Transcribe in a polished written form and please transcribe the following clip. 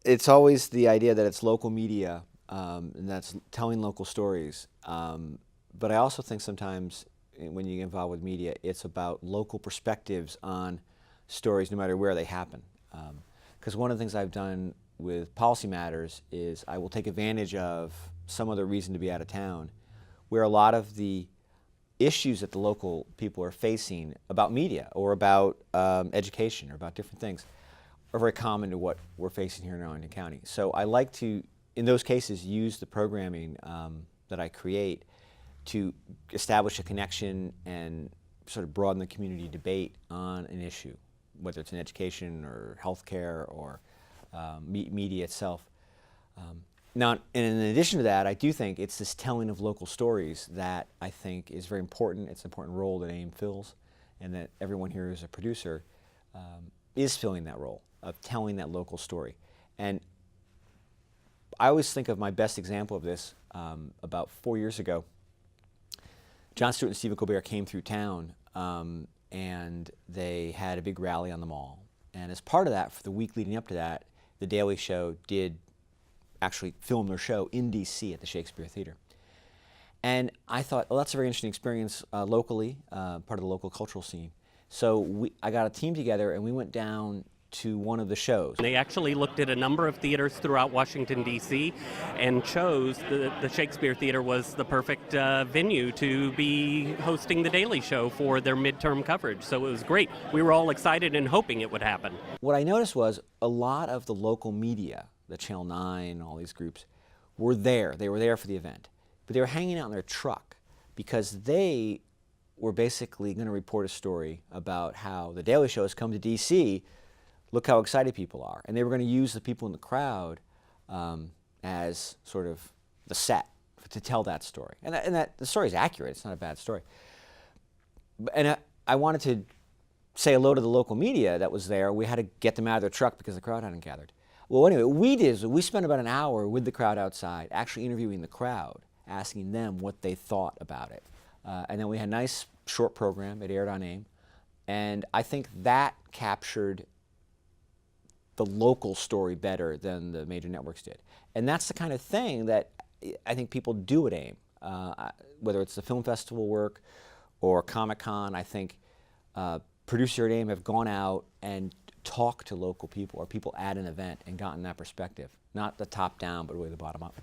it's always the idea that it's local media, and that's telling local stories. But I also think sometimes when you get involved with media, it's about local perspectives on stories, no matter where they happen. Because one of the things I've done with Policy Matters is I will take advantage of some other reason to be out of town, where a lot of the issues that the local people are facing about media or about education or about different things are very common to what we're facing here in Arlington County. So I like to, in those cases, use the programming that I create to establish a connection and sort of broaden the community debate on an issue, whether it's in education or healthcare or media itself. Now, and in addition to that, I do think it's this telling of local stories that I think is very important. It's an important role that AIM fills, and that everyone here who's a producer is filling that role of telling that local story. And I always think of my best example of this about 4 years ago. Jon Stewart and Stephen Colbert came through town, and they had a big rally on the Mall. And as part of that, for the week leading up to that, The Daily Show did actually film their show in D.C. at the Shakespeare Theater. And I thought, well, that's a very interesting experience locally, part of the local cultural scene. So I got a team together and we went down to one of the shows. They actually looked at a number of theaters throughout Washington, D.C. and chose the Shakespeare Theater was the perfect venue to be hosting The Daily Show for their midterm coverage. So it was great. We were all excited and hoping it would happen. What I noticed was a lot of the local media, the Channel 9, all these groups, were there. They were there for the event. But they were hanging out in their truck because they were basically going to report a story about how The Daily Show has come to D.C., look how excited people are. And they were going to use the people in the crowd as sort of the set to tell that story. And that the story is accurate. It's not a bad story. And I wanted to say hello to the local media that was there. We had to get them out of their truck because the crowd hadn't gathered. Well, anyway, what we did is we spent about an hour with the crowd outside, actually interviewing the crowd, asking them what they thought about it. And then we had a nice short program. It aired on AIM. And I think that captured the local story better than the major networks did. And that's the kind of thing that I think people do at AIM. Whether it's the film festival work or Comic-Con, I think producers at AIM have gone out and talked to local people or people at an event and gotten that perspective. Not the top down, but really the bottom up.